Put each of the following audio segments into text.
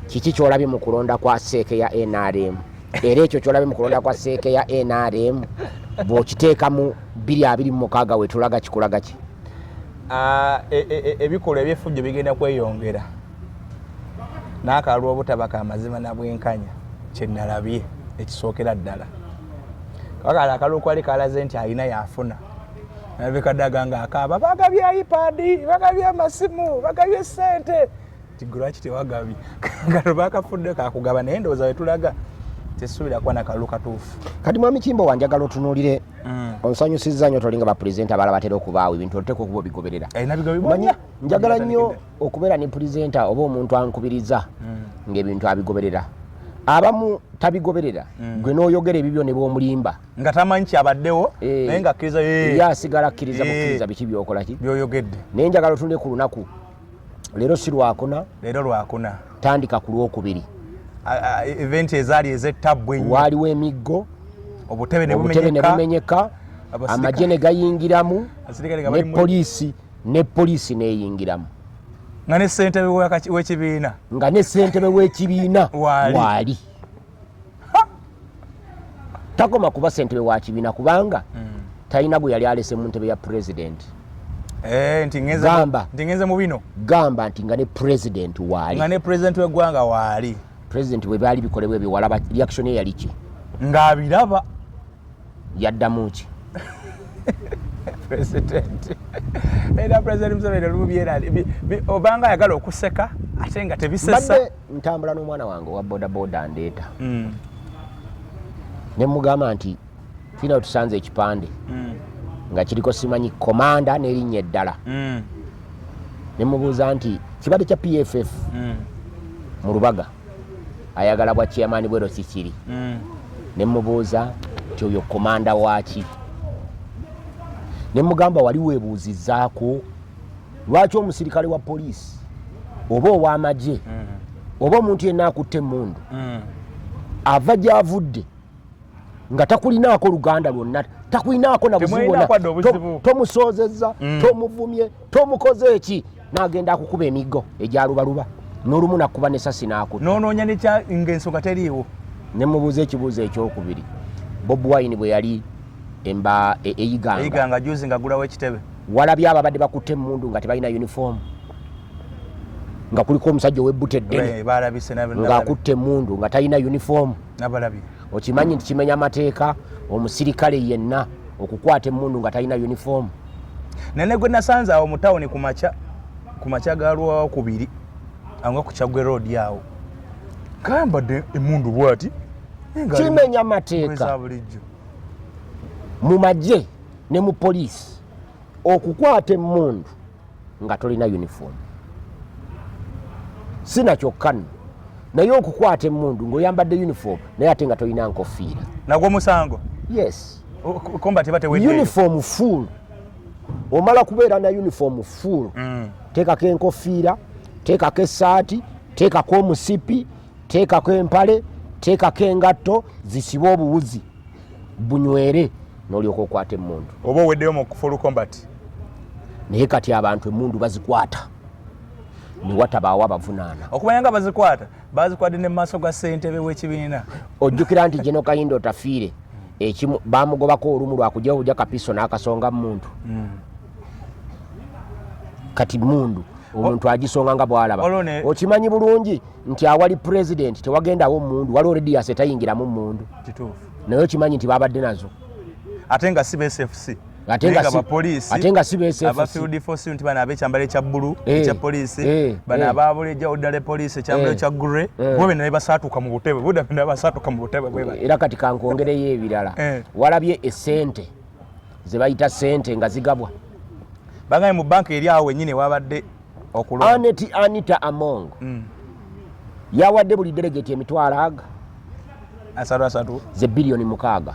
kiki kyolabye mu kulonda kwa seeke ya NRM era ekyo kyolabye mu kulonda kwa seeke ya NRM bw'okiteeka mu 2026 wetulaga kikulaga ki? Ebikolwa eby'effujjo bigenda kweyongera n'akalwa obutabaka amazima na bwenkanya kye nalabye ekisookera ddala. Kakala akalwa kwali kalaze nti alina yafuna nabikadaga nga akaaba bagabye iPad, bagabye amasimu, bagabye ssente. Kigula kiti wagabye ngalo bakafudde kakugaba naye ndowooza wetulaga tesuubira kuba nakalulu katuufu. Kati mwami Kimbo wanjagala otunuulire onsanyusizza nnyo tolinga bapulezidenti abalala batera okubaawo ebintu oluteka okuba obigoberera. Njagala nnyo okubeera ne pulezidenti oba omuntu ankubiriza ng'ebintu abigoberera. Abamu tabigoberera gwe n'oyogera ebibyo ne bw'omulimba nga tamanyi kyabaddewo naye nga akkiriza asigala akkiriza bukkiriza biki byokola ki byoyogedde. Naye njagala otunule ku lunaku leero si Lwakuna, leero Lwakuna tandika ku Lwokubiri. Event ezaali ez'ettabbu ennyo, waaliwo emiggo, obutebe ne bumenyeka, amagye ne gayingiramu, ne poliisi n'eyingiramu nga ne ssentebe w'ekibiina waali. Takoma kuba ssentebe wa kibiina kubanga talina gwe yali alese mu ntebe ya pulezidenti. Nti ngenze mu bino gamba nti nga ne pulezidenti waali, nga ne pulezidenti w'eggwanga waali. Pulezidenti bwe baali bikolebwa ebyo walaba reaction ye yali ki? Ng'abiraba yaddamu ki? President era President Museveni olubyera obanga ayagala okuseka ate nga tebisesa. Badde ntambula n'omwana wange wa bodaboda ndeeta ne mugamba nti fina tusanze ekipande nga kiriko simanyi komanda n'erinnya eddala. Ne mubuuza nti kibadde kya PFF mu Lubaga ayagala bwa chairman bwero kikiri. Ne mubuuza nti oyo komanda waaki? Ne mugamba wali weebuuzizzaako lwaki omusirikale wa poliisi oba ow'amagye oba omuntu yenna akutte emmundu ava gy'avudde nga takulinaako luganda lwonna, takulinaako na buzibu bwonna, tomusoozezza, tomuvumye, tomukoze eki, n'agenda akukuba emiggo egyalubaluba n'olumu nakkuba n'essasi n'akutta. N'onoonya nekya ng'ensonga teriiwo. Ne mubuuza ekibuuzo ekyokubiri, Bobi Wine bwe yali eyiganga juzi nga gulawo ekitebe, walabye ababadde bakutte emmundu nga tebalina uniform, nga kuliko omusajja ow'ebbute eddene ng'akutte emmundu nga talina uniform. Okimanyi nti kimenya amateeka omusirikale yenna okukwata emmundu nga talina uniform. Nene gwe nasanze awo mu tawuni ku makya ga Lwokubiri nga ku Kyaggwe Road awo kambadde emmundu bw'ati, kimenya amateeka mu magye ne mu poliisi okukwata emmundu nga tolina uniform. Sina kyokka nno naye okukwata emmundu ng'oyambadde uniform naye ate nga tolina nkofiira nagwo musango. Yes, uniform full. Omala kubeera na uniform full, teekako enkofiira, teekako essaati, teekako omusipi, teekako empale, teekako engatto, zisibe obuwuzi bunywere n'olyoka okwata emmundu. Oba oweddeyo mu full combat. Naye kati abantu emmundu bazikwata ne watabaawo abavunaana. Okumanya nga bazikwate ne mu maaso ga ssentebe w'ekibiina. Ojjukira nti General Kayindo Tafiire ekimu baamugobako olumu lwakujjawo ojja kapiso n'akasonga mmundu. Kati mmundu omuntu agisonga nga bw'alaba. Okimanyi bulungi nti awali pulezidenti tewagendawo mmundu, waliwo rediyansi etayingiramu mmundu. Naye okimanyi nti babadde nazo. Ate nga si SFC. Ate nga si SFC. Aba field force nti bana abekyambalo ekya bbulu ekya poliisi, bana ababulijja oddala poliisi ekyambalo ekya grey, bo bena basaatuka mu butebe, buda bena basaatuka mu butebe bwe. Era kati kankongereyo ebirala. Walabye essente ze bayita ssente nga zigabwa. Bangaye mu banka eri awo wennyini wabadde okulwa. Anita Among yawadde buli delegate emitwalo asatu ze biliyoni 6.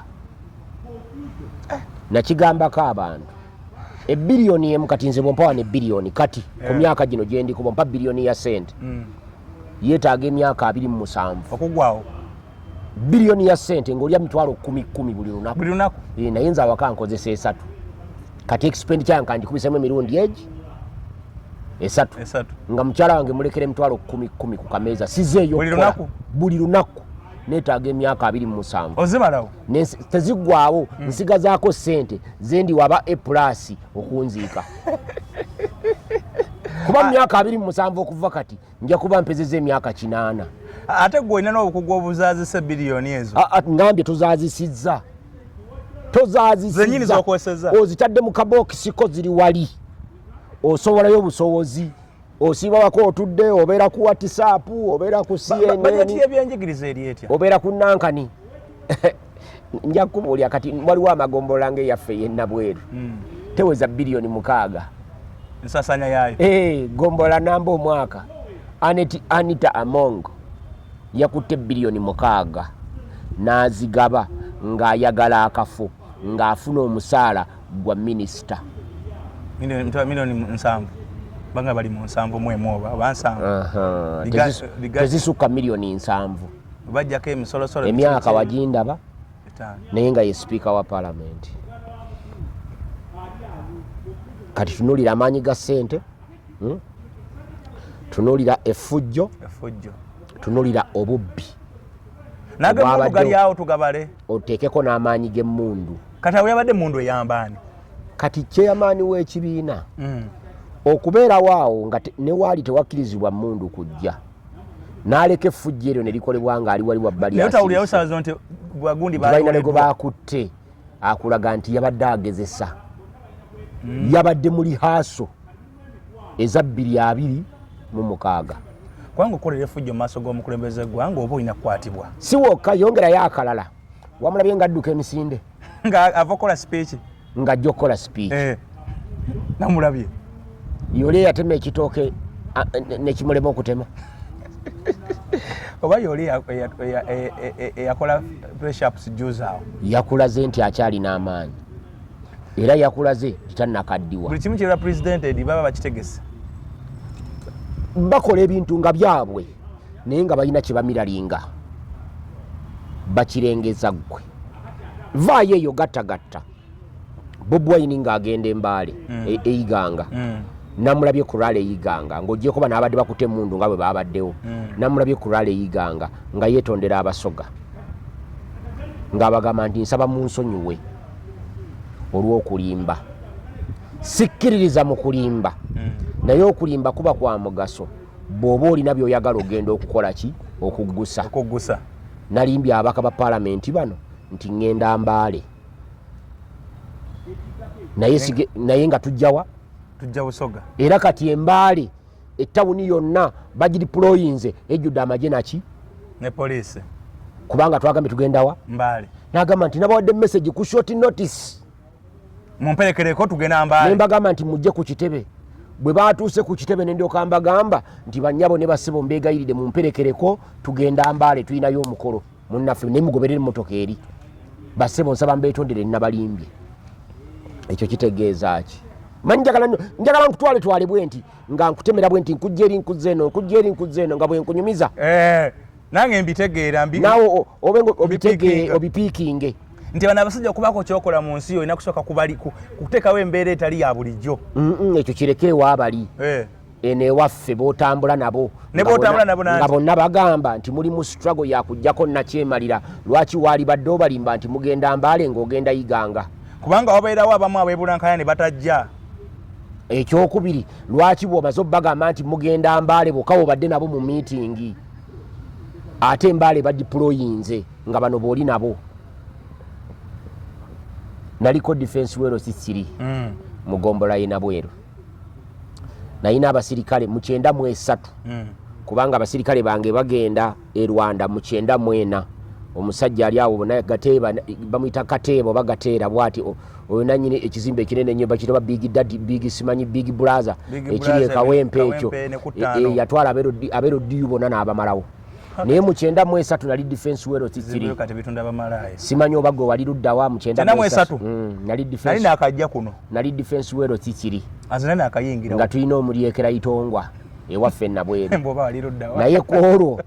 Nakigambako abantu ebiliyoni emu kati nze bw'ompawa ne biliyoni kati ku myaka gino gye ndi kubompa biliyoni ya ssente yeetaaga emyaka 27 okugwawo. Biliyoni ya ssente ng'olya mitwalo 10 buli lunaku. Naye nze awaka nkozesa 3 kati expenditure yange ndikubisemu emirundi egi esatu nga mukyala wange mulekere emitwalo 10 ku kameeza sizeeyo buli lunaku neetaaga emyaka 27 ozimalawo teziggwawo nsigazaako ssente zendi waba A+ okunziika kuba mu myaka 27 okuva kati nja kuba mpezeza emyaka 8 ate gwe olina n'obukugu obuzaazise biliyoni ezo ngambye tozaazisizza zenyini zokweseza ozitadde mu kabokisiko ziri wali osobolayo obusobozi osibawako otudde obeera ku WhatsApp obeera ku CNN obeera ku nankani nja kubuulya kati waliwo amagombolola ng'eyaffe yennabweru teweza biliyoni 6 ensasanya yaayo gombola namba omwaka Anita Among yakutte biliyoni 6 n'azigaba ng'ayagala akafo ng'afuna omusaala gwa minisita miliyoni 7 banga bali mu 7 mwemu oba abansanvu tezisukka miliyoni 7 bajjako emisolosolo emyaka wagindaba naye nga ye sipiika wa paalamenti kati tunuulira amaanyi ga ssente tunuulira effujjo tunuulira obubbi nagemmundu gali awo tugabale oteekeko n'amaanyi g'emmundu kati awo yabadde emmundu eyambaani kati kyeyamaani w'ekibiina okubeerawo awo nga newaali tewakkirizibwa mmundu kujja n'aleka effujjo eryo ne likolebwa ng'ali wali wabbalibalina ne gwe baakutte akulaga nti yabadde agezesa yabadde mu lihaaso eza 2026 kubanga okolera effujjo mu maaso g'omukulembeze gwanga oba olina kukwatibwa si wokka yongerayo akalala wamulabye ng'adduka emisinde nga ava okukola speech ng'ajja okukola speech namulabye yoli yatema ekitooke nekimulema okutema oba yoli yakola press-ups juzi awo yakulaze nti akyalina amaanyi era yakulaze kitannakaddiwa buli kimu kirwa president edi baba bakitegese bakola ebintu nga byabwe naye nga balina kye bamiralinga bakirengeza ggwe vaayo eyo gattagatta Bobi Wine ng'agenda embaale eyiganga namulabye ku rally eyiganga ng'ogyeko bano abadde bakutte emmundu nga bwe baabaddewo namulabye ku rally eyiganga nga yeetondera abasoga ng'abagamba nti nsaba mu nsonyiwe olw'okulimba sikkiririza mu kulimba naye okulimba kuba kwa mugaso bw'oba olina by'oyagala ogenda okukola ki okuggusa nalimbye abaka ba paalamenti bano nti ŋŋenda mbaale naye nga tujja busoga era kati embaale ettawuni yonna bagidiployinze ejjudde amagye naki ne poliisi kubanga twagambye tugendawa mbaale n'agamba nti nabawadde message ku short notice mumperekereko tugenda mbaale nembagamba nti mujje ku kitebe bwe baatuuse ku kitebe nendyoka mbagamba nti bannyabo ne basebo mbeegayiride mumperekereko tugenda mbaale tulinayo omukolo munnaffe ne mugoberere emmotoka eri basebo nsaba mbeetondere nnabalimbye ekyo kitegeeza ki manyi njagala nkutwale bwe nti nga nkutemera bwe nti nkujja eri nkuzza eno nga bwe nkunyumiza nange mbitegeera naawe obipiikinge nti bano abasajja okubaako kyokola mu nsi yo olina kusooka kuteekawo embeera etali ya bulijjo ekyo kirekeewo abali eno ewaffe bootambula nabo nga bonna bagamba nti muli mu struggle yakuggyako nakyemalira lwaki waali badde obalimba nti mugenda mbaale ng'ogenda yiganga kubanga wabeerawo abamu abeebulankaya ne batajja ekyokubiri lwaki bw'omaze obbagamba nti mugenda mbaale bokka bw'obadde nabo mu miitingi ate embaale badiployinze nga bano booli nabo naliko defense wero sisiri mugombola ye nabweru nayina abasirikale mu 93 kubanga abasirikale bange bagenda e Rwanda mu 94 omusajja ali awo bona gateeba bamuyita kateebo bagateera bwati oyo nanyine ekizimbe kinene nnyo bakiraba big daddy big simanyi big brother ekiri ekawempe ekyo yatwala abero diyu bona n'abamalawo naye mu 93 nali defense wero sisiri simanyi oba gwe wali luddawa mu 93 nali defense wero sisiri nga tulina omulyekera itongwa ewaffe nabweru naye kwolwo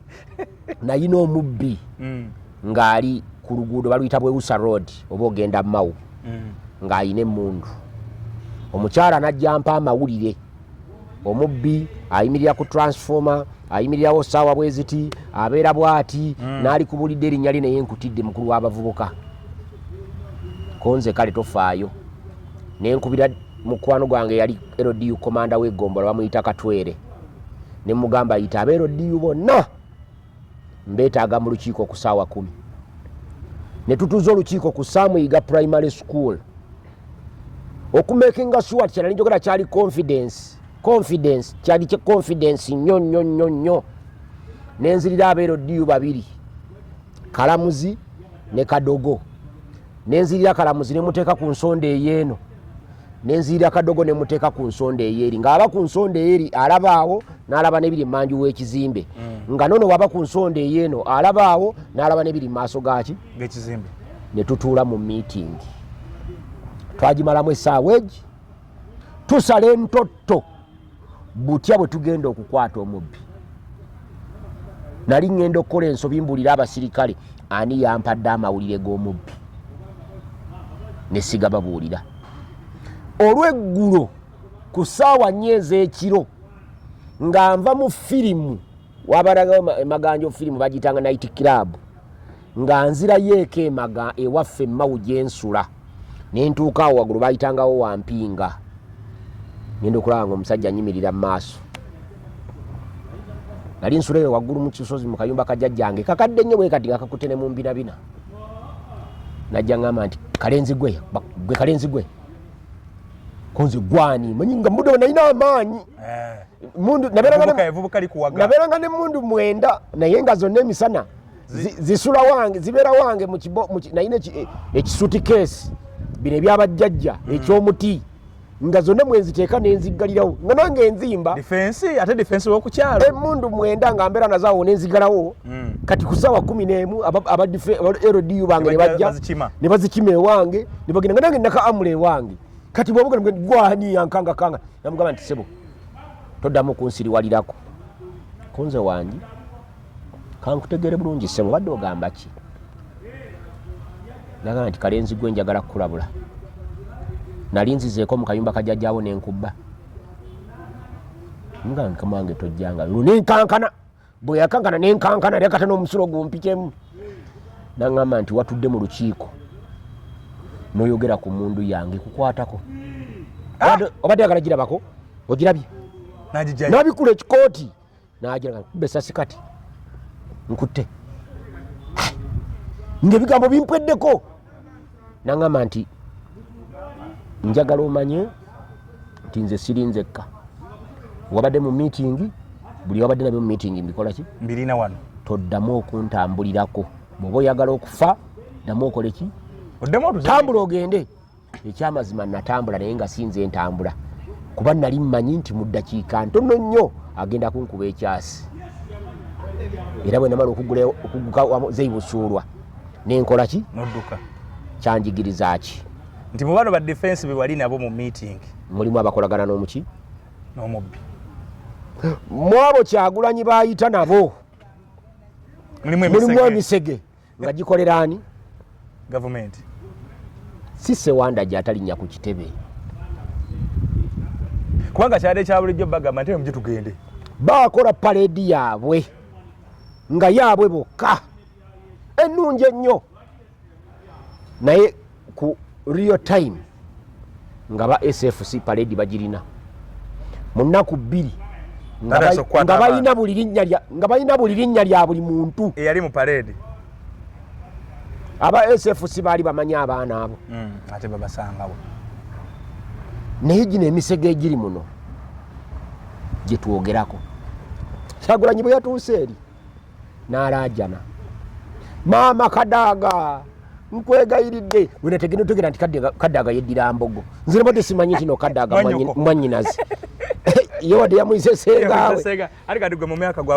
nayina omubbi ng'ali ku luguudo baluyita Bwewusa road oba ogenda Mau ng'ayina emmundu omukyala n'ajja mpa amawulire omubbi ayimirira ku transformer ayimirirawo saawa bweziti abeera bwati n'ali kubulidde erinnya lye naye nkutidde mukulu w'abavubuka konze kale tofaayo nenkubira mukwano gwange yali LDU komanda w'egombola bamuyita Katwere ne mugamba ayita aba LDU bonna mbeetaaga mu lukiiko ku ssaawa 10 ne tutuuza olukiiko ku Samuyiga primary school okumakinga sure kyali njogera kyali confidence kyali kye confidence nnyo nenzirira aba LDU babiri Kalamuzi ne Kadogo nenzirira Kalamuzi ne muteeka ku nsonda eyeeno nenzirira Kadogo ne muteeka ku nsonda eyeeri ng'aba ku nsonda eyeeri alabaawo n'alaba n'ebiri mmanju w'ekizimbe nga nono waba ku nsonda eyeeno alabaawo n'alaba n'ebiri mu maaso gaaki g'ekizimbe ne tutuula mu meeting twagimalamu essaawa egi tusala entotto butya bwe tugenda okukwata omubbi nali ngenda okukola ensobi mbuulira abasirikale ani yampadde amawulire g'omubbi ne sigababuulira olw'eggulo ku ssaawa 4 ez'ekiro nga nva mu firimu wabalagawo emaganjo firimu bagiyitanga night club nga nzirayo eka ewaffe Mawu gyensula ne ntuuka awo waggulu bayitangawo wampinga ngenda okulaba nga omusajja nyimirira mu maaso nali nsulayo waggulu mu kisozi mu kayumba kajjajjange kakadde nnyo bwe kati nga kakutene mu mbinabina najja ngamba nti kalenzi gwe kalenzi gwe konze gwani manyi nga mudo nalina amaanyi mundu nabeeranga ne mundu 9 naye nga zonna emisana zisula wange zibeera wange nayina ekisuti keesi bino ebyabajjajja ekyomuti nga zonna mwenziteeka nenziggalirawo nga nange enzimba defense w'okukyalo emundu 9 nga mbeera nazaawo nenzigalawo kati ku ssaawa 11 aba LDU bange ne bajja ne bazikima ewange ne bagenda nga nange naka amula ewange kati bw'obuga gwani yankangakanga namugamba nti sebo toddamu kunsiriwalirako konze wange kankutegere bulungi sebo badde ogamba ki nagamba nti kalenzi gwe njagala kukulabula nali nzizeeko mu kayumba kajjajjaawo nenkubba nga nkamange tojjanga nenkankana bwe yakankana nenkankana nekata n'omusulo gumpikemu naŋŋamba nti watudde mu lukiiko noyogera ku mundu yange kukwatako obadde yagala girabako ogirabye nabikula ekikooti nagira besasi kati nkutte ngaebigambo bimpweddeko naŋŋamba nti njagala omanye nti nze sirinzekka wabadde mu meeting buli wabadde nabyo mu meeting mbikola ki mbirina wano toddamu okuntambulirako bw'oba oyagala okufa ddamu okole ki tambula ogende ekyamazima natambula naye nga sinze entambula kuba nali mmanyi nti mu ddakiika ntono nnyo agenda kunkuba ekyasi era bwe namala okugguka zeibusuulwa nenkola ki nodduka kyanjigiriza ki nti mu bano ba defense be wali nabo mu meeting mulimu abakolagana n'omuki n'omubbi mu abo Kyagulanyi bayita nabo mulimu emisege nga gikolera ani government si Sewanda gy'atalinnya ku kitebe kubanga kyade kya bulijjo bagamba nti mujje tugende bakola paredi yaabwe nga yaabwe bokka ennungi ennyo naye ku real time nga ba SFC paredi bagirina mu nnaku 2 nga balina buli linnya lya buli muntu eyali mu paredi aba SFC baali bamanya abaana abo ate babasangawo naye gino emisege egiri muno gye twogerako Kyagulanyi bwe yatuuse eri n'alaajana maama Kadaaga nkwegayiridde wenategenda togera nti Kadaaga yeddira mbogo nze nebadde simanyi kino Kadaaga mwannyinazi ye wadde yamuyise sengaawe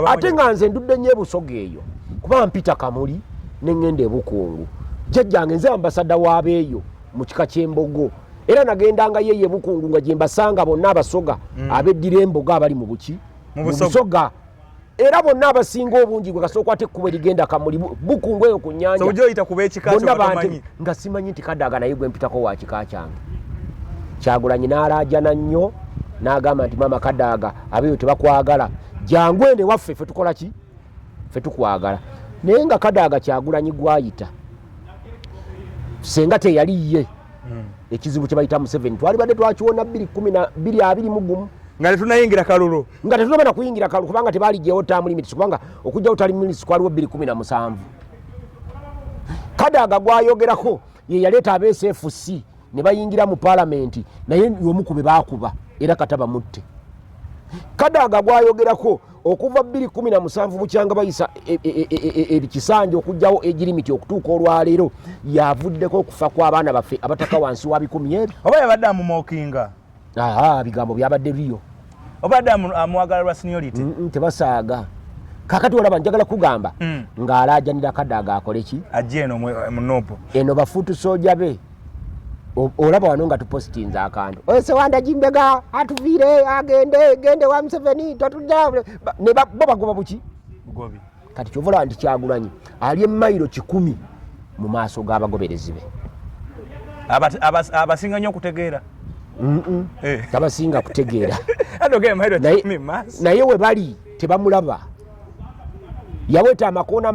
ate nga nze ndudde nnyo ebusoga eyo kuba mpita Kamuli neŋŋenda ebukungu jjajjange nze ambasada waabeeyo mu kika ky'embogo era nagendanga yeye ebukungu nga gye mbasanga bonna abasoga abeddira embogo abali mu buki mu busoga era bonna abasinga obungi gwe kasooka ate ekkubo erigenda Kamuli bukungu eyo ku nnyanja bonna bantu nga simanyi nti Kadaaga naye gwe mpitako wa kika kyange Kyagulanyi n'alaajana nnyo n'agamba nti maama Kadaga abeeyo tebakwagala jangu ene waffe ffe tukola ki ffe tukwagala naye nga Kadaga Kyagulanyi gwayita senga teyali ye ekizibu kye bayita Museveni twali badde twakiwona 2021 nga tetunayingira kalulu nga tetunabana kuyingira kalulu kubanga tebaalijewo term limits kubanga okujjawo term limits kwaliwo 2017 Kadaga gwayogerako ye yaleeta aba SFC ne bayingira mu parliament naye y'omu ku be baakuba era kataba mutte Kadaga gwayogerako okuva 2017 bukyanga bayisa ebikisanje okujjawo egirimiti okutuuka olwaleero yavuddeko okufa kw'abaana baffe abataka wansi wa 10 oba yabadde amumokinga bigambo byabadde biyo obadde amuwagala lwa seniority tebasaaga kakati olaba njagala kugamba ng'alaajanira Kadaga akole ki ajje eno munopo eno bafuutu soja be olaba wano nga tupositinze akantu Sewanda Jimbega atuviire agende wa Museveni totujja ne bo bagoba buki bugobi kati kyovola nti Kyagulanyi ali emayiro 10 mu maaso g'abagoberezi be abasinga nnyo okutegeera tabasinga kutegeera naye we bali tebamulaba yaweta amakoona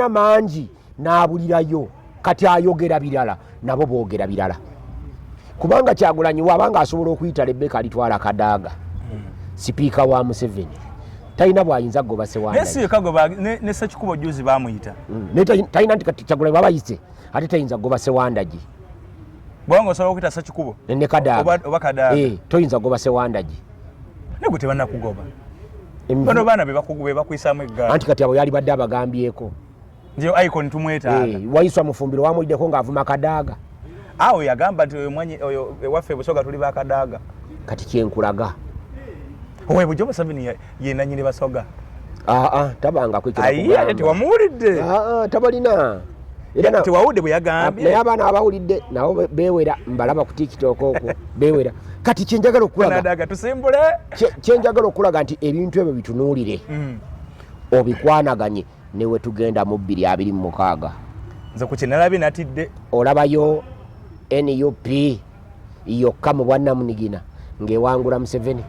mangi n'abulirayo kati ayogera birala nabo boogera birala kubanga Kyagulanyi wabanga asobola okuyita Rebecca alitwala Kadaga sipiika wa Museveni talina bwayinza goba Sewanda ne Ssekikubo juzi bamuyita talina nti Kyagulanyi wabayise ate tayinza goba Sewandagi bwanga osobola okuyita Ssekikubo ne Kadaga oba Kadaga toyinza goba Sewandagi nego tebanna kugoba bano baana be bakuyisaamu eggaali anti kati abo yali badde abagambyeko ndio icon tumwetaaga wayiswa mufumbiro wamuliddeko ng'avuma Kadaga awo yagamba nti oyo waffe Busoga tuli ba Kadaga kati kyenkulaga owe bujo Museveni yena nyini Basoga tabanga kwekera kugamba tewamuwulidde tabalina era tewawudde bwe yagambye naye abaana abawulidde nabo beewera mbalaba ku TikTok okwo beewera kati kyenjagala okulaga Kadaga tusimbule kyenjagala okulaga nti ebintu ebyo bitunuulire obikwanaganye newe tugenda mu 2026 nze ku kyenalabye natidde olabayo NUP yokka mu bwannamunigina ng'ewangula Museveni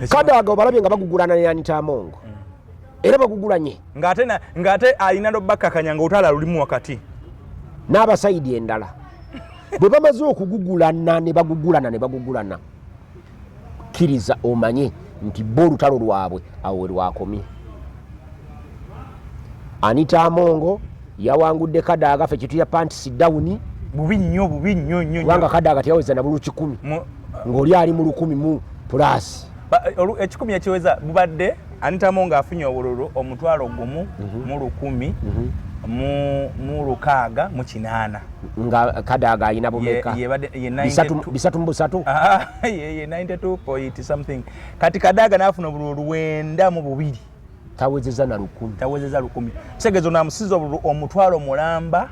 Kadaga obalabye nga bagugulana ne Anita Amongo era bagugulanye ng'ate alina nobbakakanya nga olutala lulimu wakati n'abasayidi endala bwe bamaze okugugulana ne bagugulana kkiriza omanye nti bo olutalo lwabwe awo we lwakomye Anita Amongo yawangudde Kadaga ffe kituya pantis down bubi nnyo kubanga Kadaga teyaweza na bulu 10 ng'oli ali mu 10 mu plus ekikumi ekiweza bubadde Anita Amongo afunye obululu omutwalo gumu mu 10 mu 6 mu 8 nga Kadaga alina bumeka bisatu mu busatu ye 92 point something kati Kadaga nafuna obululu 9 mu 2 tawezeza na 10 kisegezo namusiza obululu omutwalo mulamba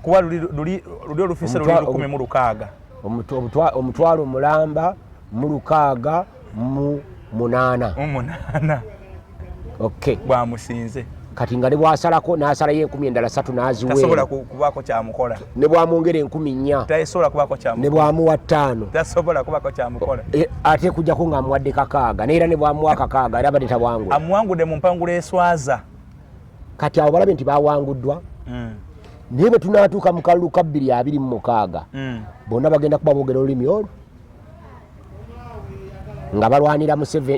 kuba luli olufise luli 10 mu 6 omutwalo mulamba mu 6 mu 8 okay bwamusinze kati nga ne bwasalako n'asala ye 10 endala 3 n'aziwe tasobola kubaako kyamukola ne bwamwongera 10 tasobola kubaako kyamukola ne bwamuwa 5 tasobola kubaako kyamukola ate kujjako ng'amuwadde kakaaga naye era ne bwamuwa kakaaga era badde tawangula amuwangudde mu mpangula eswaza kati abo balabe nti bawanguddwa naye bwe tunaatuuka mu kalulu ka 2026 bonna bagenda kuba boogera olulimi olwo nga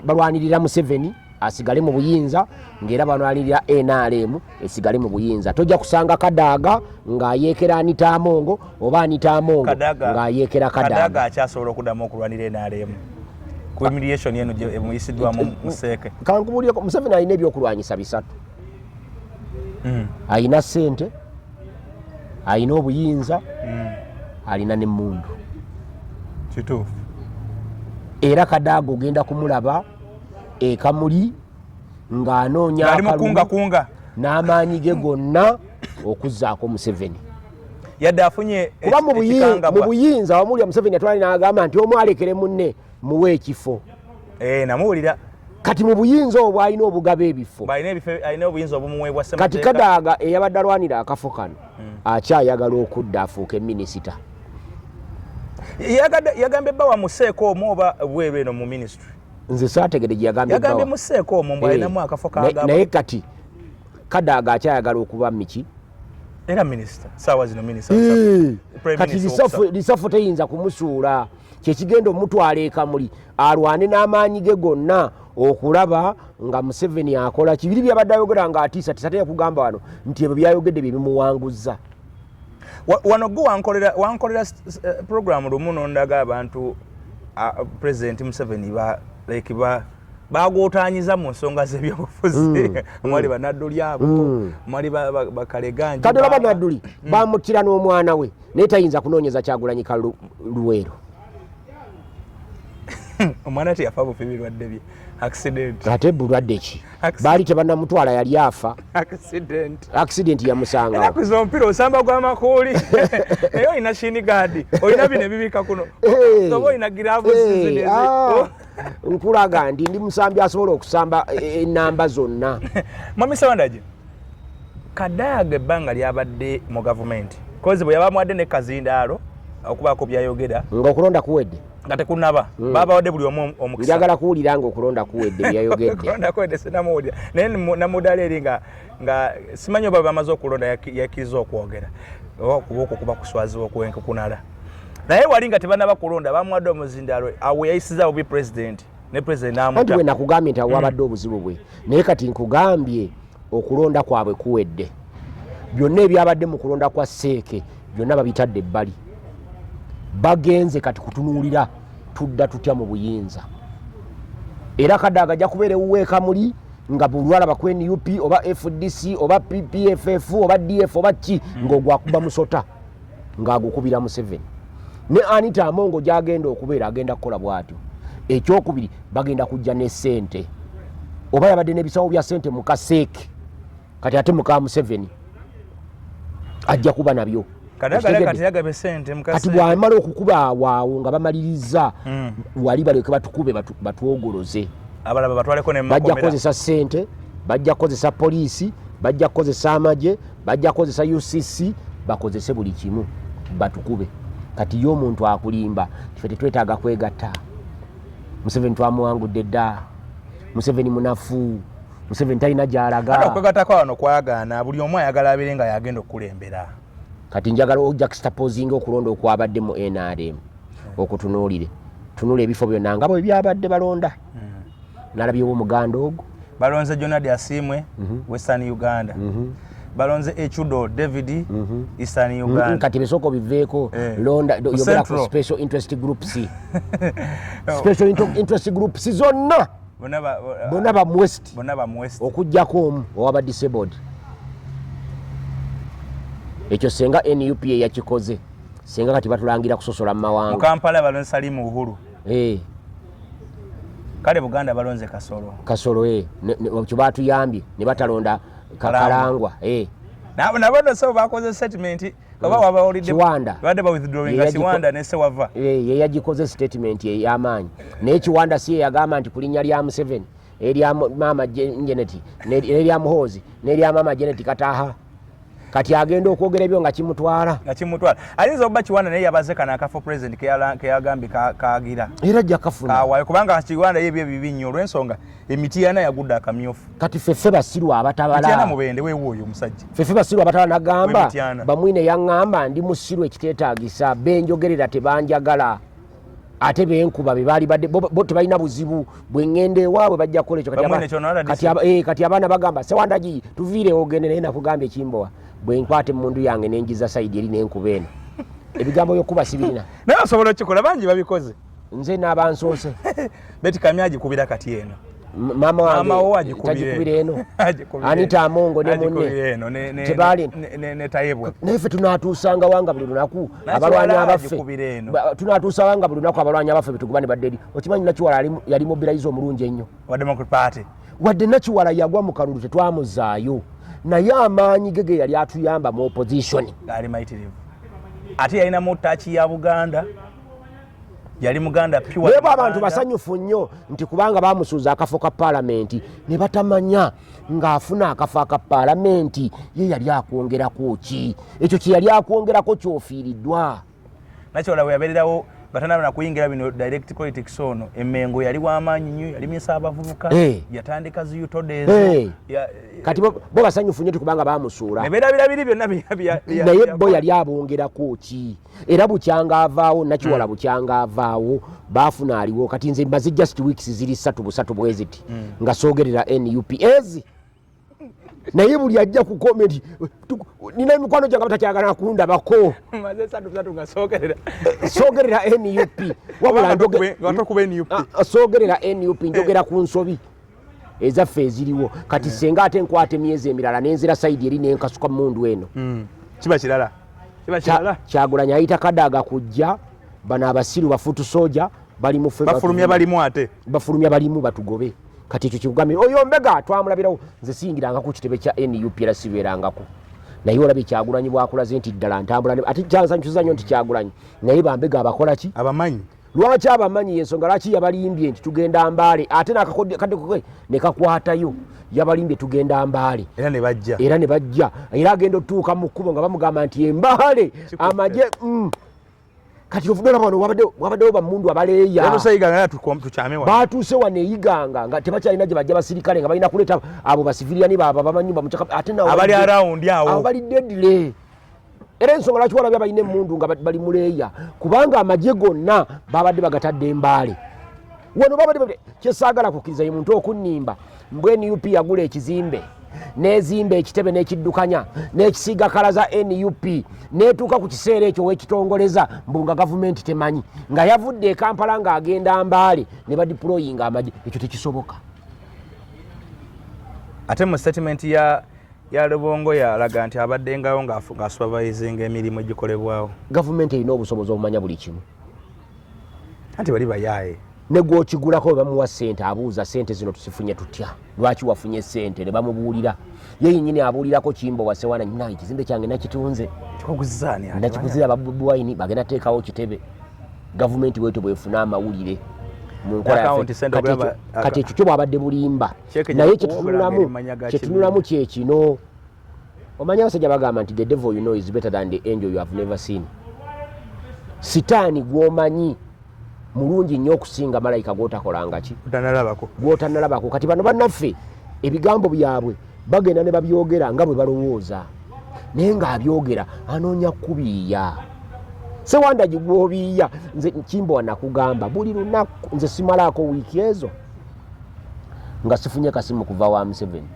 balwanirira Museveni asigale mu buyinza ng'era balwanirira NRM esigale mu buyinza tojja kusanga Kadaga ng'ayeekera Anita Amongo oba Anita Amongo ng'ayeekera Kadaga akyasobola okuddamu okulwanira NRM ku humiliation yeno emuyisiddwamu Museeke kankubuulireko Museveni alina ebyokulwanyisa bisatu alina ssente alina obuyinza alina n'emmundu kituufu era Kadaga ogenda kumulaba ekamuli ng'anoonya akalulu n'amaanyi ge gonna okuzzaako Museveni yadde afunye kuba mu buyinza wamulya Museveni atwala n'agamba nti omu alekere munne muwe ekifo namuwulira kati mu buyinza obwo alina obugabe ebifo alina obuyinza obumuweebwa ssemateeka kati Kadaga eyabadde alwanira akafo kano akyayagala okudda afuuke minisita yagambye Bawa museeko omwo oba bweru eno mu ministry nze saategede gye yagambye museeko omwo mbw alinamu akafo kagamba naye kati Kadaga akyayagala okuba miki era minisita saawa zino minisita kati lisafu teyinza kumusuula kyekigenda omutwala ekamuli alwane n'amaanyi ge gonna okulaba nga Museveni akola kibiri byabadde ayogera nga atiisa tisatera kugamba wano nti ebyo byayogedde bye bimuwanguza wano gwe wankolera program lumu nondaga abantu President Museveni bagootaanyiza mu nsonga z'ebyobufuzi mwali banadduli abo mwali bakaleganja kati laba nadduli bamutira n'omwana we naye tayinza kunoonyeza Kyagulanyi Luweero omwana teyafa bufi birwadde bye accident ate bulwadde ki baali tebannamutwala yali afa accident yamusanga era kuza omupiira osamba gw'amakuuli naye olina shinigadi olina bino ebibika kuno oba olina giraavuzi nkulaga ndi musambi asobola okusamba enamba zonna Mwami Sawandage Kadaga ebbanga lyabadde mu gavumenti kozi bwe yabamuwadde ne Kazindaalo okubaako byayogera ng'okulonda kuwedde nga tekunaba baba wadde buli omu omukisa njagala kuwulira nga okulonda kuwedde byayogedde okulonda kuwedde sinamuwulira naye namudala eri nga simanyi oba bamaze okulonda yakkiriza okwogera okuboko kuba kuswaziwa okwenkukunala naye wali nga tebanaba kulonda bamuwadde Omuzindaalo awe yayisizaawo bi president ne president namuta anti bwe nakugambye nti awo abadde obuzibu bwe naye kati nkugambye okulonda kwabwe kuwedde byonna ebyabadde mu kulonda kwa Seeke byonna babitadde ebbali bagenze kati kutunuulira tudda tutya mu buyinza era Kadaga ajja kubeera ewuweeka muli nga bulwalaba ku NUP oba FDC oba PFF oba DF oba ki ng'ogwakuba musota ng'agukubira Museveni ne Anita Amongo gy'agenda okubeera agenda kukola bw'atyo ekyokubiri bagenda kujja ne ssente oba yabadde n'ebisawo bya ssente mu Kaseeke kati ate muka Museveni ajja kuba nabyo kati bwamala okukuba awaawo nga bamaliriza wali baleke batukube batwogoloze abalaba batwaleko ne bajja kukozesa ssente bajja kukozesa poliisi bajja kukozesa amagye bajja kukozesa UCC bakozese buli kimu batukube kati yo omuntu akulimba tife tetwetaaga kwegatta Museveni twamuwangudde dda Museveni munafu Museveni talina gy'alaga okwegattako wano kwagaana buli omu ayagala abeere nga yagenda okukulembera kati njagala ojuxtaposinga okulonda okwabadde mu NRM okutunuulire tunula ebifo byonna nga bwe byabadde balonda nalabyewo omuganda ogwo balonze Jonadi Asimwe Western Uganda balonze Echudo David Eastern Uganda kati besoko biveeko londa yogera ku special interest groups special interest groups zonna bonna ba West okujjako omu owaba disabled ekyo senga NUP yakikoze senga kati batulangira kusosola mu mawanga mu Kampala balonze Salimu Uhuru kale Buganda balonze Kasolo kyo batuyambye ne batalonda Kalangwa nabo so bakoze statement oba wabaolidde Kiwanda badde ba withdrawing Kiwanda ne Sewava ye yagikoze statement y'amaanyi naye Kiwanda si yagamba nti kulinnya lya Museveni erya mama Janet n'erya Muhoozi n'erya mama Janet Kataha kati agenda okwogera ebyo nga kimutwala ayinza okuba Kiwanda naye yabaze kana akafo president ke yagambye kaagira era ajja kafuna kawayo kubanga Kiwanda yebyo bibi nnyo olw'ensonga emitiana yagudde akamyofu kati feffe basirwa abatabala emitiana mubende weewo oyo omusajja feffe basirwa abatabala nagamba bamwine yaŋŋamba ndi musirwa ekiteetaagisa benjogerera tebanjagala ate benkuba bebaali badde bo tebalina buzibu bwengende ewaabwe bajja kukola ekyo kati abaana bagamba Sewandagi tuviire ogende naye nakugambye Kimbowa bwenkwate emundu yange nenjiza sayidi eri nenkuba eno ebigambo byokuba sibirina naye osobola okikola bangi babikoze nze n'abansoose Beti Kamya agikubira kati eno mama wange tagikubira eno Anita Amongo ne munne tebaali naye ffe tunaatuusanga wanga buli lunaku abalwanyi abaffe tunaatuusa wanga buli lunaku abalwanyi abaffe betuguba ne badde eri okimanyi Nakiwala yali mobilize omulungi ennyo wadde Nakiwala yagwa mu kalulu tetwamuzaayo naye amaanyi gege yali atuyamba mu opposition ali mayitirivu ate yalina mu ttaki ya Buganda yali muganda pure lebo abantu basanyufu nnyo nti kubanga bamusuuza akafo ka paalamenti ne batamanya ng'afuna akafo aka paalamenti ye yali akwongerako ki ekyo kye yali akwongerako kyofiiriddwa nakyola bwe yabeererawo batanaba nakuyingira bino direct politics ono Emmengo yali w'amaanyi nnyo yali myesa abavubuka yatandika ziyutodezo kati bo basanyufu nnyo kubanga bamusuula nebeerabira biri byonna naye bo yali abongerako ki era bukyanga avaawo nakiwala bukyanga avaawo baafuna aliwo kati nze mbaze just weeks ziri 3 bweziti nga soogerera NUPs naye buli ajja ku comment nina mikwano gyanga batakyagala kundabako maze 3 nga soogerera NUP wabula soogerera NUP njogera ku nsobi ezaffe eziriwo kati senga ate nkwate emyezi emirala nenzira saidi eri nenkasuka mundu eno kiba kirala Kyagulanyi ayita Kadaga kujja bana abasiru bafutu soja bali mufe bafulumya balimu ate bafulumya balimu batugobe kati ekyo kikugamira oyo mbega twamulabirawo nze singiranga ku kitebe kya NUP era sibeerangako naye olabye Kyagulanyi bwakulaze nti ddala ntambula ate kyansanyusiza nnyo nti Kyagulanyi naye bambega abakola ki abamanyi lwaki abamanyi ensonga lwaki yabalimbye nti tugenda Mbaale ate nakakadde ne kakwatayo yabalimbye tugenda Mbaale era ne bajja era agenda otuuka mu kkubo nga bamugamba nti Mbaale amaje kati ovudola bano wabaddewo bamundu abaleeya batuuse wano eyiganga nga tebakyalina gye bajja basirikale nga balina kuleeta abo basiviliani baaba bamanyi ate abali arawundi awo bali deadly era ensonga lwaki walabye balina emmundu nga bali muleeya kubanga amagye gonna babadde bagatadde Mbaale wano babadde kyesaagala kukkiriza ye muntu okunnimba mbwe NUP yagula ekizimbe nezimba ekitebe n'ekiddukanya n'ekisiiga kala za NUP neetuuka ku kiseera ekyo wekitongoleza mbunga gavumenti temanyi nga yavudde e Kampala ng'agenda Mbaale ne badiployinga amagye ekyo tekisoboka ate mu statement ya Lubongo yalaga nti abaddengawo ng'asupervisinga emirimu egikolebwawo gavumenti erina obusobozi obumanya buli kimu anti bali bayaaye ne gw'okigulako bamuwa ssente abuuza ssente zino tusifunye tutya lwaki wafunye ssente ne bamubuulira ye yennyini abuulirako Kimbo wa Ssewaana nyina ekizimbe kyange nakitunze nakikuzira Babobi Wine bagenda teekawo kitebe gavumenti bwetyo bwefuna amawulire mu nkola yaffe kati ekyo kyo bwabadde bulimba naye kyetunulamu kyekino omanyi abasajja bagamba nti the devil you know is better than the angel you have never seen sitaani gw'omanyi mulungi nnyo okusinga malayika gw'otakolanga ki gw'otanalabako kati bano bannaffe ebigambo byabwe bagenda ne babyogera nga bwe balowooza naye ng'abyogera anoonya kubiiya Sewandagi gw'obiiya nze Kimbo wanakugamba buli lunaku nze simalaako wiiki ezo nga sifunye kasimu kuva wa Museveni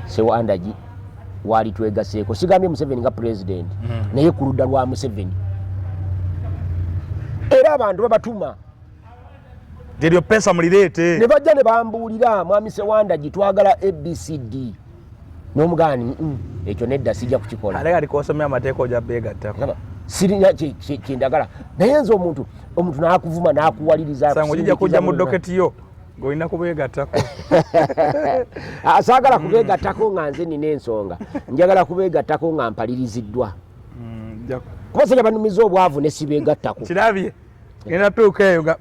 Sewandagi waali twegaseeko sigambye Museveni nga president naye ku ludda lwa Museveni era abantu babatuma eryo pesa mulireete ne bajja ne bambuulira mwami Sewandagi twagala ABCD n'omugani ekyo nedda sijja kukikola ale alikosomya amateeka ojja beegattako sirina kyendagala naye nze omuntu n'akuvuma n'akuwaliriza sango ojja kujja mu doketiyo ng'olina kubeegattako saagala kubeegattako nga nze nina ensonga njagala kubeegattako nga mpaliriziddwa kuba senya banumiza obwavu ne sibeegattako kirabye genda tuuka eyo nga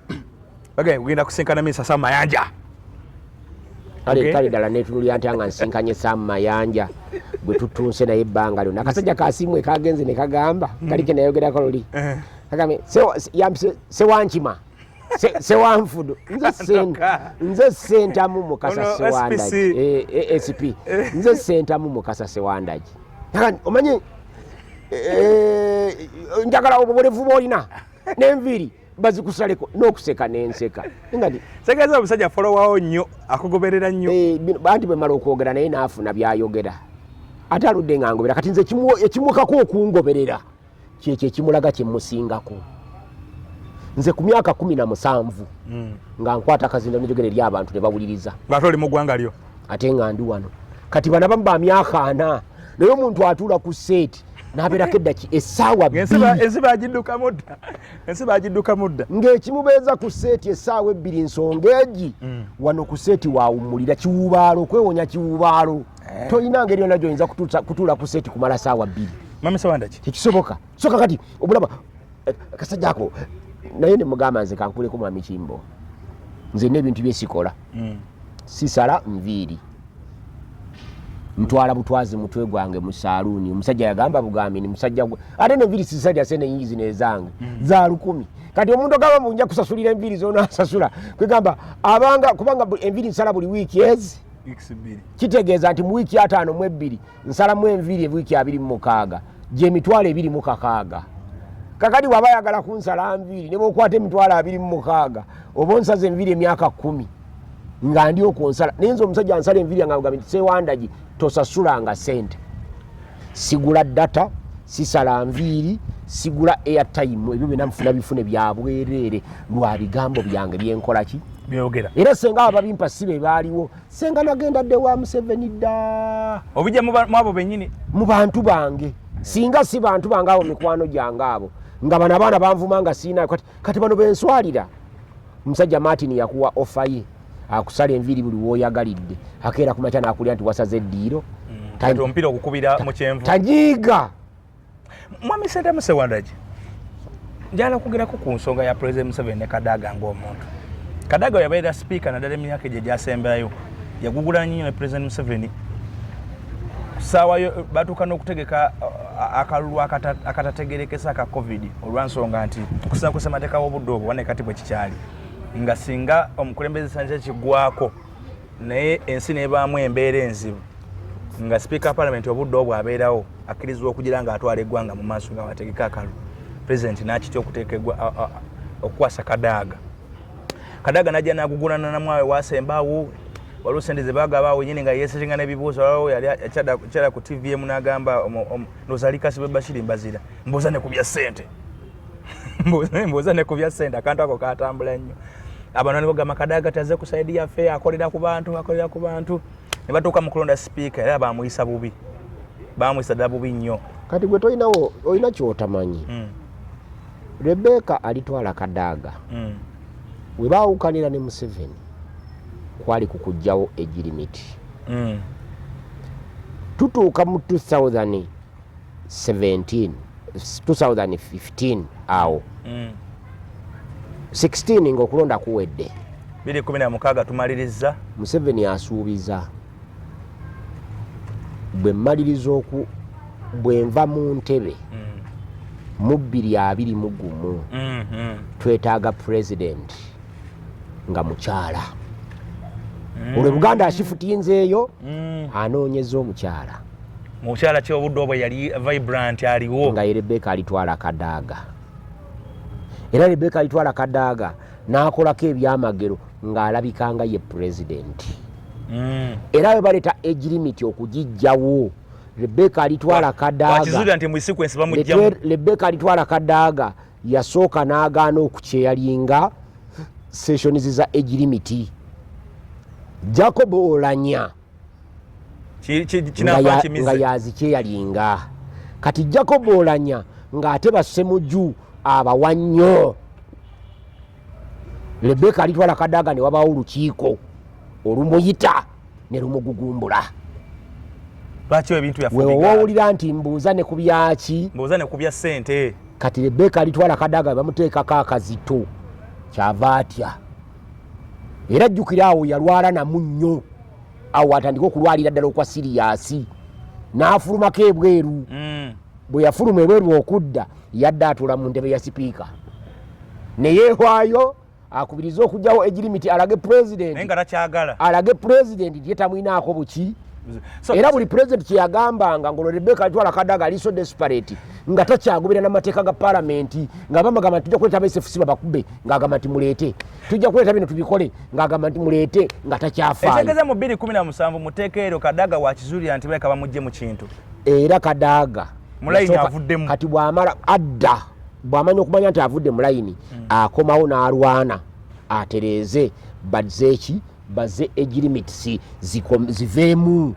genda kusinkana Minisita Sam Mayanja kale ddala netunulira nti nga nsinkanye Sam Mayanja bwe tutunse naye ebbanga lyonna akasajja kasimu kagenze ne kagamba kalike nayogerako luli kagambe Sewankima Sewanfudu nze Sentamu Mukasa Sewandagi SP nze Sentamu Mukasa Sewandagi omanyi njagala obubolevu bwolina n'enviiri bazikusaleko n'okuseka n'enseka segeza omusajja folowawo nnyo akugoberera nnyo anti bwe mala okwogera naye n'afuna byayogera ate aludde nga ngobera kati nze ekimukako okungoberera kyekyo ekimulaga kyemusingako nze ku myaka 17 nga nkwata akazinda n'enjogera eri abantu ne bawuliriza ng'ate oli mu ggwanga lyo ate nga ndi wano kati bana bamu ba myaka 4 naye omuntu atuula ku seeti n'abeerako eddaki essaawa ensi bagidduka mudda ng'ekimubeeza ku seeti essaawa 2 nsonga egi wano ku seeti waawummulira kiwubaalo okwewonya kiwubaalo tolina ngeri yonna gy'oyinza kutuula ku seeti kumala ssaawa 2 mami Sewandagi tekisoboka soka kati obulaba kasajja ako naye ne mugamba nze kankuleko mwami Kimbo nze n'ebintu byesikola sisala nviiri ntwala butwazi mutwe gwange mu saluuni omusajja yagamba bugambi ni musajja ate n'enviiri sisajja sene nyingi zino ezange za 10 kati omuntu ogamba munja kusasulira enviiri zona asasula kwegamba abanga kubanga enviiri nsala buli wiiki ezi kitegeeza nti mu wiiki 5 mu 2 nsala mu enviiri wiiki 26 gye mitwalo 26 kakati waba yagala kunsala enviiri ne bwokwata emitwalo 26 oba onsaza enviiri emyaka 10 nga ndi okonsala nenzo omusajja ansala enviiri nga sewandagi tosasulanga sente sigula data sisala nviiri sigula airtime ebyo byonna mfuna bifune bya bwerere lwa bigambo byange byenkola ki byogera era senga ababimpa sibe baaliwo senga nagenda dde wa Museveni dda obijja mwabo benyini mu bantu bange singa si bantu bange abo mikwano gyange abo nga bana baana banvuma nga siina kati bano benswalira musajja Martin yakuwa offer ye akusala enviiri buli woyagalidde akeera kumakya nakulya nti wasaze eddiiro kati ompira okukubira mu kyenvu tajiga mwami Sente Musewandagi njala kugerako ku nsonga ya President Museveni ne Kadaga ng'omuntu Kadaga yabaira speaker naddala emyaka gye gyasemberayo yagugula nnyo ne President Museveni sawayo batuuka n'okutegeka akalulu akatategerekesa aka COVID olwansonga nti okusana kusemateeka w'obudde obwo wane kati bwe kikyali nga singa omukulembeze sanja kigwako naye ensi nebaamu embeera enzibu nga speaker parliament obudde obwo abeerawo akkirizibwa okugira nga atwala eggwanga mu maaso nga bategeka akalulu president n'akitya okuteekebwa okukwasa Kadaga najja n'agugulana namwawe wasembaawo waliwo sente ze baagabaawo nyini nga yeesiringa n'ebibuuzo waliwo yali akyala ku TV emu n'agamba ndozalikasi bwe Bashiri mbazira mbuuza ne ku bya ssente mbuuza ne ku bya ssente akantu ako katambula nnyo abantu nibagamba Kadaga taze ku saidi yaffe akolera ku bantu ne batuuka mu kulonda speaker era bamuyisa bubi bamuyisa ddala bubi nnyo kati gwe olina kyotamanyi Rebecca alitwala Kadaga we baawukanira ne Museveni kwali kukujjawo egirimiti tutuuka mu 2015 awo 16 ng'okulonda kuwedde 2016 tumaliriza Museveni asuubiza bwe nva mu ntebe mu 2021 twetaaga president nga mukyala olwo Buganda ashifutinzeeyo anoonyeza omukyala ki obudde obwo yali vibrant aliwo nga Rebecca alitwala Kadaga era Rebecca alitwala Kadaga n'akolako ebyamagero ng'alabikanga ye president era we baleeta age limit okugijjawo Rebecca alitwala Kadaga Rebecca alitwala Kadaga yasooka n'agaana okukyeyalinga sessions za age limit Jacob Olanya nga yazikyeyalinga kati Jacob Olanya ng'ate bassemuju abawa nnyo Rebecca alitwala Kadaga ne wabaawo olukiiko olumuyita ne lumugugumbula lwaki ebintu yafudiga wewowulira nti mbuuza ne ku byaki mbuuza ne ku bya ssente kati Rebecca alitwala Kadaga bamuteekako akazito kyava atya era jjukira awo yalwala namu nnyo awo atandika okulwalira ddala okwa siriyasi n'afulumako ebweru bwe yafuluma ebweru okudda yadde atuula mu ntebe ya sipiika ne yeewaayo akubiriza okugjawo egirimiti alage president yetamwinaako buki era buli president kyeyagambanga ng'olwo Rebecca alitwala Kadaga ali so desperate nga takyagobera n'amateeka ga palamenti ng'abamagamba nti tujja kuleeta SFC babakube ng'agamba nti muleete tujja kuleeta bino tubikole ng'agamba nti muleete nga takyafaayo ekyegeza mu 2017 muteeka ero Kadaga wakizuulira nti baleka bamugye mu kintu era Kadaga mulayini avuddemu kati bw'amala adda bw'amanya okumanya nti avudde mulayini akomawo n'alwana atereeze baze age limits ziveemu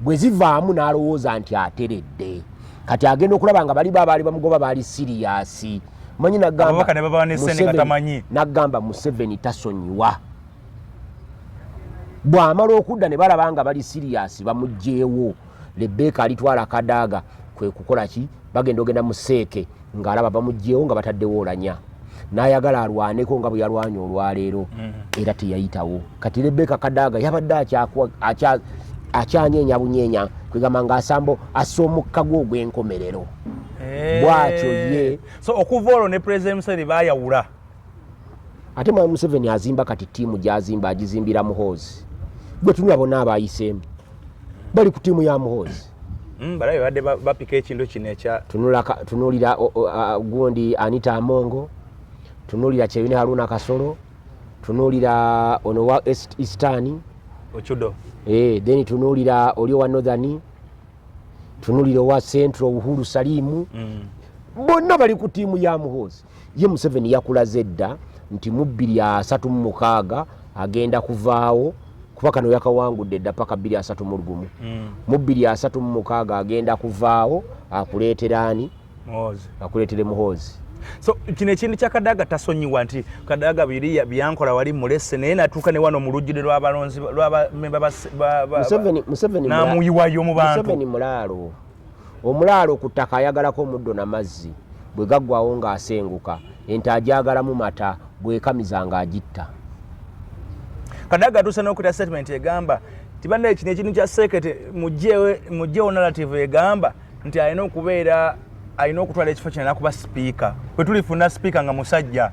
bwe zivaamu n'alowooza nti ateredde kati agenda okulaba nga bali baali bamugoba baali siriyasi manyi n'agamba Museveni tasonyiwa bw'amala okudda ne balaba nga bali siriyasi bamugjeewo Rebecca alitwala Kadaga kwe kukola ki bagenda ogenda mu Seeke ng'alaba bamugjeewo nga bataddewo Olanya n'ayagala alwaneko nga bwe yalwanya olwaleero era teyayitawo. Kati Rebecca Kadaga yabadde akyanyeenya bunyeenya kwegamba ng'asambo assa omukka gwe ogw'enkomerero bw'atyo ye. So okuva olwo ne President Museveni baayawula. Ate Mwami Museveni azimba kati ttiimu gy'azimba agizimbira Muhoozi. Gwe tunula bonna abayiseemu bali ku ttiimu ya Muhoozi. Balabe badde bapika ekintu kino ekya tunuulira gundi Anita Amongo, tunuulira Kyewine Haruna Kasolo, tunuulira ono wa Eastern Ochudo, then tunuulira oli wa Northern, tunuulira wa Central Uhuru Salimu. Bonna bali ku ttiimu ya Muhoozi. Ye Museveni yakulaze dda nti mu 2036 agenda kuvaawo kuba kano yakawangudde dda paka 2031. Mu 2036 agenda kuvaawo akuleetera ani? Muhoozi. Akuleetere Muhoozi. So kino ekintu kya Kadaga tasonyiwa nti Kadaga biri byankola wali mulese naye natuuka ne wano mu lujjudde lw'abalonzi lw'abamemba Museveni n'amuyiwayo mu bantu. Museveni mulaalo. Omulaalo ku ttaka ayagalako omuddo n'amazzi bwe gaggwawo ng'asenguka ente agyagalamu mata bwekamiza ng'agitta. Kadaga atuuse n'okuta statement egamba tibannaye kino ekintu kya sekete mugyewo narrative egamba nti alina okutwala ekifo kino nakuba sipiika bwe tulifuna sipiika nga musajja.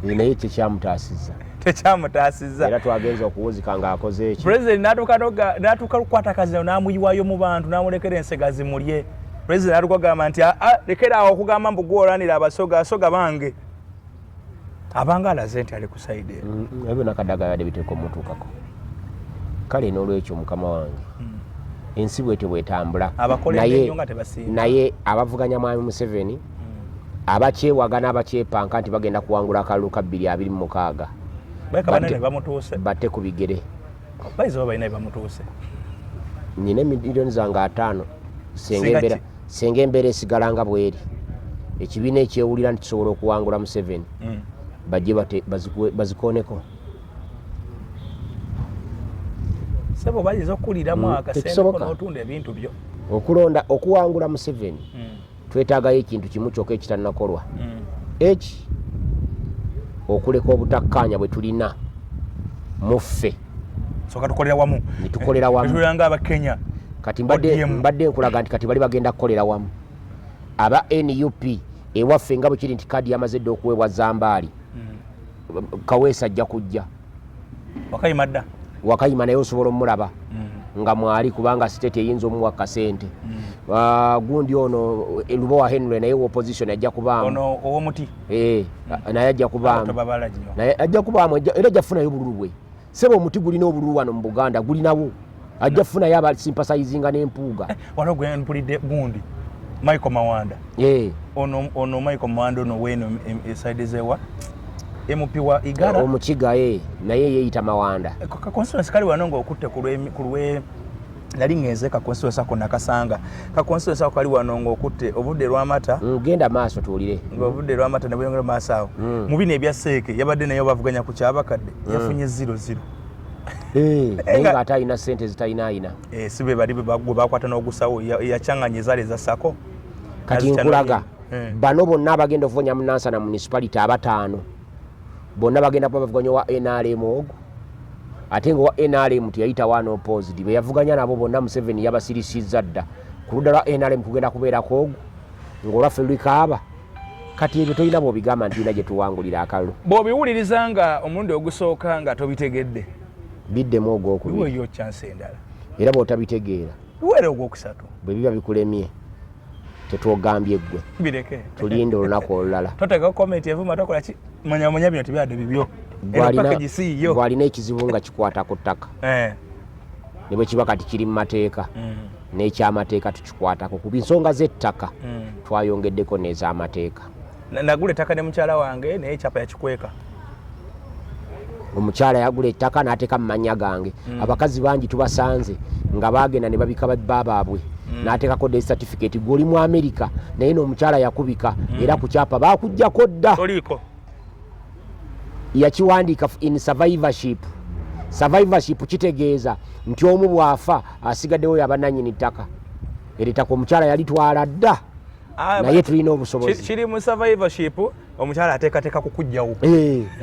Naye tekyamutaasizza. Tekyamutaasizza. Era twagenza okuwuzika ng'akoze eki. President n'atuuka lukwata kazino n'amuyiwayo mu bantu n'amulekera ensega zimulye. President n'atuuka agamba nti lekera awo okugamba mbu gwolanira abasoga bange. Abanga alaze nti ali ku side eyo. Ebyo Kadaga yabadde biteeka omutuukako. Kale n'olwekyo mukama wange ensi bwete bwetambula naye abavuganya Mwami Museveni abakyewagana abakyepanka nti bagenda kuwangula akalulu ka 2026 batte ku bigere. Nina miliyoni zange 5 senga embeera esigala nga bweri ekibiina ekyewulira nti kisobola okuwangula Museveni bajje bazikoneko. Sebo bayiza okuliramu akasente n'otunda ebintu byo. Okulonda okuwangula Museveni twetaagayo ekintu kimu kyokka ekitannakolwa. Eki okuleka obutakkaanya bwe tulina muffe. Soka tukolera wamu. Nitukolera wamu. Tulanga abakenya. Kati mbadde nkulaga nti kati bali bagenda kukolera wamu. Aba NUP ewaffe nga bwe kiri nti kadi yamaze dda okuweebwa Zambaali. Kaweesa ajja kujja. Wakayima dda. Wakayima naye osobola omulaba nga mwali kubanga state eyinza omuwa kasente. Gundi ono Lubowa Henry naye opposition ajja kubaamu. Ono owomuti. Naye ajja kubaamu. Naye ajja kubaamu era ajja kufunayo obululu bwe. Sebo omuti gulina obululu wano mu Buganda gulinawo. Ajja kufunayo abasympathizing n'empuuga. Wano gwe mpulidde gundi Michael Mawanda. Ono Michael Mawanda ono weno side zewa. MP wa Igara omukiga naye yeeyita Mawanda. Ka constituency kali wano ng'okutte ku lwe nali ngeze ka constituency ako nakasanga ka constituency ako kali wano ng'okutte obudde lw'amata. Genda maaso tuwulire. Obudde lw'amata ne bweyongera maaso awo. Mu bino ebya seeke yabadde naye bavuganya ku kyabakadde yafunye 0-0. Naye ng'ate alina ssente zitalinaayina. Si be bali gwe bakwata n'ogusawo yakyanganya ezaale za Sako. Kati nkulaga bano bonna abagenda okuvonya mu Nansana municipality abataano bonna bagenda kuba bavuganya wa NRM ogwo ate nga wa NRM teyayita wano opposite be yavuganya nabo bonna Museveni yabasirisizza dda ku ludda lwa NRM kugenda kubeerako ogwo ng'olwaffe lulikaaba kati ebyo tolina bw'obigamba nti tulina gye tuwangulira akalulu. Bw'obiwuliriza nga omulundi ogusooka nga tobitegedde biddemu ogwokubiri biweeyo chance endala era bw'otabitegeera biweere ogwokusatu bwe biba bikulemye tetwogambye ggwe bireke tulinde olunaku olulala. Toteeka comment evuma tokola ki manya bino tebadde bibyo. Gwalina ekizibu nga kikwata ku ttaka ne bwe kiba kati kiri mu mateeka n'ekyamateeka tukikwatako ku nsonga z'ettaka twayongeddeko n'ez'amateeka. Nagula ettaka ne mukyala wange naye ekyapa yakikweka. Omukyala yagula ettaka n'ateeka mu mannya gange. Abakazi bangi tubasanze nga baagenda ne babika baabwe n'ateekako death certificate gw'oli mu America naye n'omukyala yakubika era ku kyapa baakuggyako dda. Toliko. Yakiwandiika in survivorship. Survivorship kitegeeza nti omu bw'afa asigaddewo yabannannyini ttaka. Eritaka omukyala yalitwala dda naye tulina obusobozi. Kiri mu survivorship omukyala ateekateeka kukujjawo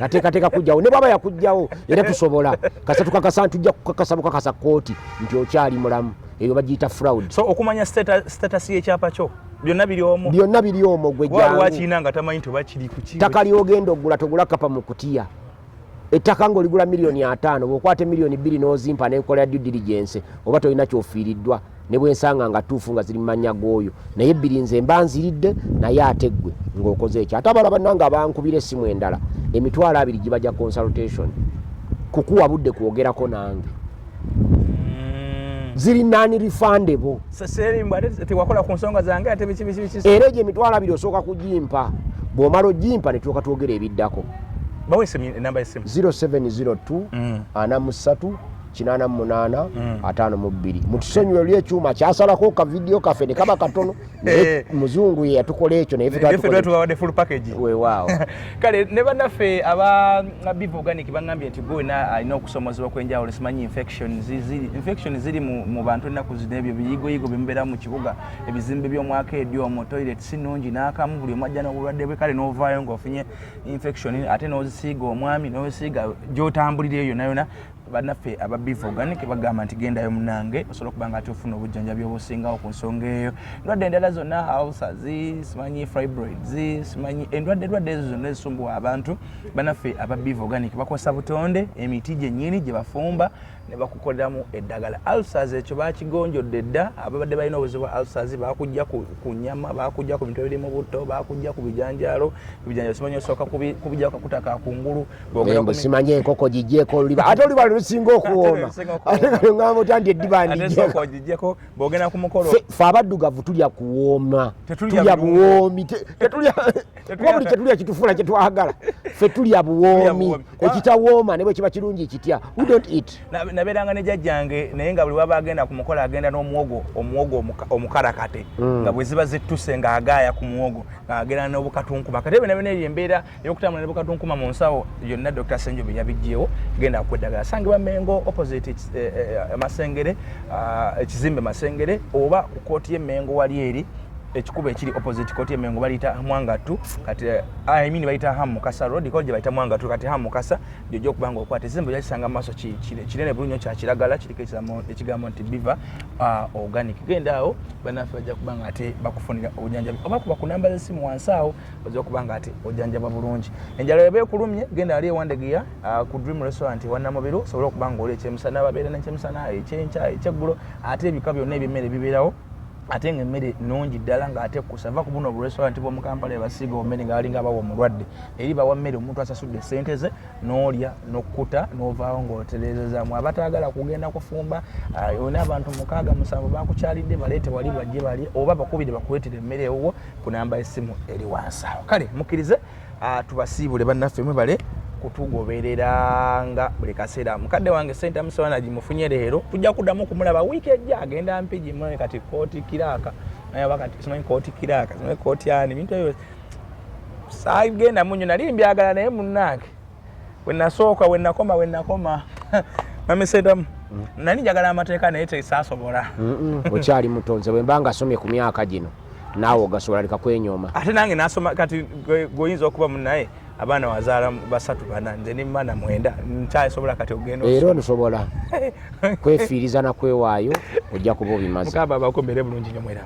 ateekateeka kujjawo ne bwaba yakujjawo era tusobola kasa tukakasa ntujja kukakasa bukakasa kooti nti okyali mulamu eyo bagiyita fraud. So okumanya status y'ekyapa kyo byonna biri omwo gwe jangu wakiina nga tamanyi nti bakiri ku kiwe ttaka lyogenda togula kapa mu kutiya ettaka ng'oligula $5,000,000 bw'okwata $2,000,000 n'ozimpa n'enkola due diligence oba tolina kyofiiriddwa ne bwensanga nga tuufu nga ziri mu mannya g'oyo naye ebbiri nze mba nziridde naye ate ggwe ng'okoze ekyo ate abala bannanga abankubira essimu endala $2,000 gibajja consultation kukuwa budde kwogerako nange ziri nani refundable tewakola ku nsonga zange ate biki era egyo $2,000 osooka kugimpa bw'omala ogimpa ne tulyoka twogera ebiddako bawese enamba y'essimu 0702 43 88 52 mutusonyiwe lyekyuma kyasalako ka video kafe ne kaba katono muzungu ye yatukola ekyo naye ffe tubawadde full package weewaawo kale ne bannaffe aba Beef Organic bangambye nti gwena alina okusomozebwa kw'enjawulo simanyi infection ziri mu bantu ennaku zino ebyo biyigoyigo bimubeera mu kibuga ebizimbe by'omwaka edyo omwo toilet si nnungi n'akamu buli omu ajja n'obulwadde bwe kale n'ovaayo ng'ofunye infection ate n'ozisiiga omwami n'ozisiiga gy'otambulira eyo yonna bannaffe aba Beef Organic bagamba nti gendayo munange osobola okuba nga ate ofuna obujjanjabi obusingawo ku nsonga eyo endwadde endala zonna ulcers simanyi fibroids simanyi endwadde ezo zonna ezisumbuwa abantu bannaffe aba Beef Organic bakozesa butonde emiti gyennyini gye bafumba ne bakukoleramu eddagala ulcers ekyo bakigonjodde dda ababadde balina obuzibu bwa ulcers bakujja ku nnyama bakujja ku bintu ebiri mu butto bakujja ku bijanjaalo simanyi osooka kubijja kakutaka kungulu simanyi enkoko gijjeeko oluliba ate oluliba lusinga okuwooma ate ngamba otya eddibandijjeko bw'ogenda ku mukolo ffe abaddugavu tulya kuwooma tulya buwoomi kuba buli kyetulya kitufuula kyetwagala ffe tulya buwoomi ekitawooma ne bwe kiba kirungi kitya we don't eat nabeeranga ne jjajjange naye nga buli waba agenda ku mukolo agenda n'omuwogo omukalakate nga bwe ziba zittuse ng'agaaya ku muwogo ng'agenda n'obukatunkuma kate bena eyo embeera ey'okutambula n'obukatunkuma mu nsawo yonna Dr. Senjobe yabiggyewo genda kweddagala sangibwa Mengo opposite Masengere ekizimbe Masengere oba ku kooti y'Emmengo wali eri ekikubo ekiri opposite kooti y'Emmengo baliyita Mwangatu kati bayita Hamukasa road koje bayita Mwangatu kati Hamukasa jjo okubanga okwata ezimbe yakisanga maaso kinene bulunyo kya kiragala kiriko ekigambo nti Beef Organic genda awo bannaffe bajja kubanga ate bakufunira obujjanjabi oba kuba ku namba z'essimu wansi awo ojja kubanga ate ojjanjaba bulungi enjala ebe kulumye genda ali ewandegiya ku Dream Restaurant Wannamubiru osobola okubanga oli ekyemisana babeera n'ekyemisana ekyenkya ekyeggulo ate ebika byonna ebyemmere bibeerawo ate ng'emmere nnungi ddala ng'ate kusava ku buno oburestaurant bw'omu Kampala ebasiiga ommere ng'alinga abawa omulwadde eri bawa mmere omuntu asasudde ssente ze n'olya n'okkuta n'ovaawo ng'otereezezaamu abataagala kugenda kufumba yona abantu 6-7 bakukyalidde baleete wali bajje balye oba bakubire bakuleetera emmere ewuwo ku namba y'essimu eri wansi awo kale mukkirize tubasiibule bannaffe mwebale kutugobereranga buli kaseera mukadde wange Senta Musona gimufunye leero tujja kuddamu kumulaba wiiki ejja agenda mpigi mwe kati kooti kiraaka naye wakati simanyi kooti kiraaka simanyi kooti ani bintu ebyo saagenda munyo nali mbyagala naye munnange we nakoma mami Senta nani njagala amateeka naye tesaasobola okyali mutonze bwe mbanga asomye ku myaka gino naawe ogasobola leka kwenyooma ate nange nasoma kati goyinza okuba munnaye abaana wazaala 3-4 nze ni mwana 9 nkyasobola kati ogenda era onosobola kwefiiriza nakwewaayo ojja kuba obimaze mukaba bakombere bulungi nyo mwera